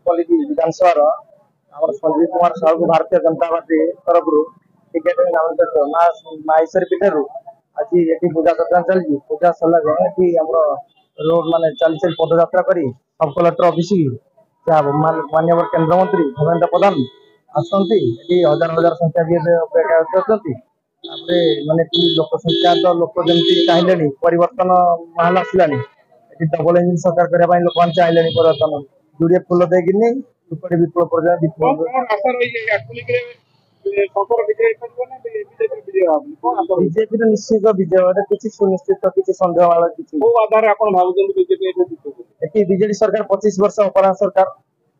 पल्ली विधानसभा संजीव कुमार साहू को भारतीय जनता पार्टी तरफ टिकेट नामांकित माईश्वरी पीठर आज ये पूजा चर्चा चलती पूजा सरला रोड मान चली चली पदयात्रा कर सब कलेक्टर अफिस माननीय केंद्र मंत्री धर्मेंद्र प्रधान आसती हजार हजार संख्या भी अपेक्षा माने लोक संख्या तो लोक जमी चाहिए परिवर्तन माहल आसला डबल इंजिन सरकार करने लोक चाहिए परिवर्तन जुड़े फुल देकिनी विप्लव बीजेपी निश्चित विजय किसी सुनिश्चित किसी सन्देह वाला बीजेडी सरकार 25 वर्ष अपराध सरकार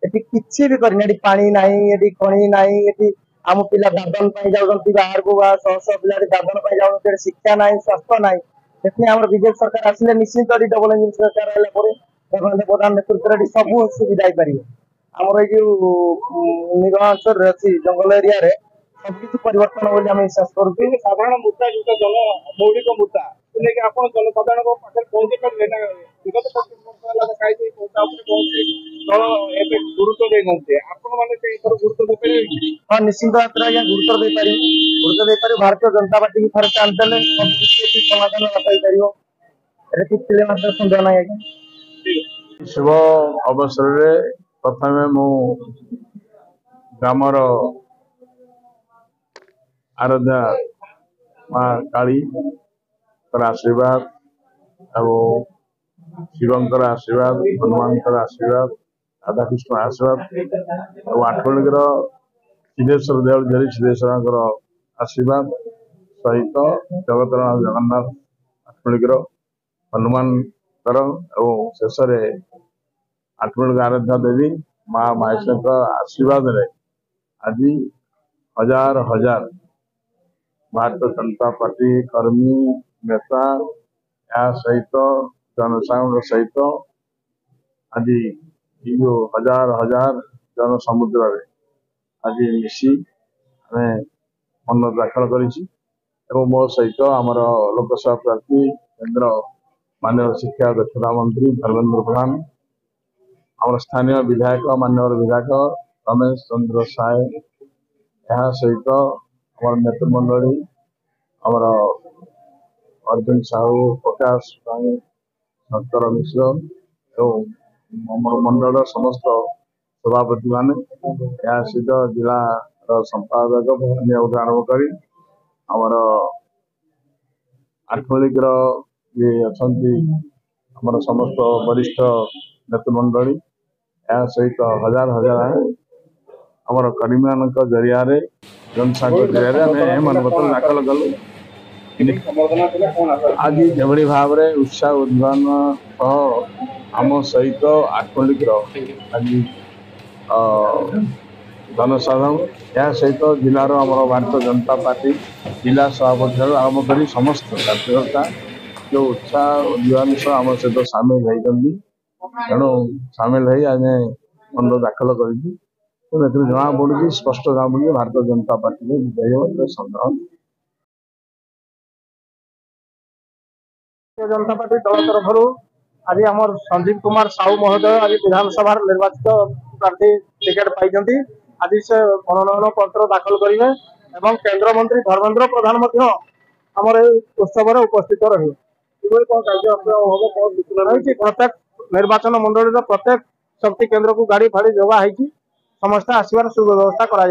किसी भी करनी पानी नहीं खणी नहीं आम पिला दादन जाऊँगी बाहर को शह शह पिला दादन जाऊँ शिक्षा ना स्वास्थ्य ना आम बीजेपी सरकार आसिले निश्चित डबल इंजिन सरकार धर्मेंद्र प्रधान नेतृत्व सब सुविधा पार आमर ये निगमांचल अच्छी जंगल एरिया सबकि परिवर्तन बोली आम विश्वास करूँ साधारण मुद्दा जो जन मौलिक मुद्दा आप जनसाधारण पाखे पहुंची पारे ना विगत 25 गुरुत्व देते हाँ निश्चित गुरुत्व गुरुत्व भारतीय जनता पार्टी की थर आनदेले सब समाधान पार सन्देह ना शुभ अवसर प्रथम मु ग्रामर आराध्या माँ काली आशीर्वाद शिवंकर आशीर्वाद हनुमान आशीर्वाद राधाकृष्ण आशीर्वाद और आठवणीकर सिद्धेश्वर देवल सिद्धेश्वर आशीर्वाद सहित जगत जगन्नाथ आठवणीकर हनुमान शेष आठवणीकर आराध्या देवी माँ माहेश्वर आशीर्वाद आज हजार हजार भारतीय जनता पार्टी कर्मी नेता या सहित जनसाधारण सहित आज जो हजार हजार जन समुद्र आज मिसी मन दाखल कर मो सहित आमर लोकसभा प्रार्थी केन्द्र माननीय शिक्षा दक्षता मंत्री धर्मेंद्र प्रधान आम स्थानीय विधायक माननीय विधायक रमेश चंद्र साय यह सहित आम नेतृमंडली आमर अर्जुन साहू प्रकाश शंकर मिश्र और मंडल समस्त सभापति मान या सहित जिला संपादक आरंभ कर आमर आठमल्लिकर ये अच्छा आमर समस्त वरिष्ठ नेतृमंडली या सहित हजार हजार आमर कर्मी मान जरिया जनसांख्यिक जरिया मनपत्र दाखल कलु आज जो भाव में उत्साह उद्भावन आम सहित आठमल्लिकर आज जनसाधारण या सहित जिलार आम भारतीय जनता पार्टी जिला सभापति आरंभ कर समस्त कार्यकर्ता जो उत्साह उद्भावन सह आम सहित सामिल होती तेणु सामिल हो आज मन दाखल कर जना पड़ी स्पष्ट जना पड़ी भारतीय जनता पार्टी विजय संग्राम जनता पार्टी दल तरफ आज आम संजीव कुमार साहू महोदय आज विधानसभा निर्वाचित प्रार्थी टिकेट पाई आज से मनोनयन पत्र दाखल करेंगे और केंद्र मंत्री धर्मेंद्र प्रधान आम उत्सव उपस्थित रही प्रत्येक निर्वाचन मंडल प्रत्येक शक्ति केन्द्र को गाड़ी फाड़ी जगह समस्त आसबार सुव्यवस्था करा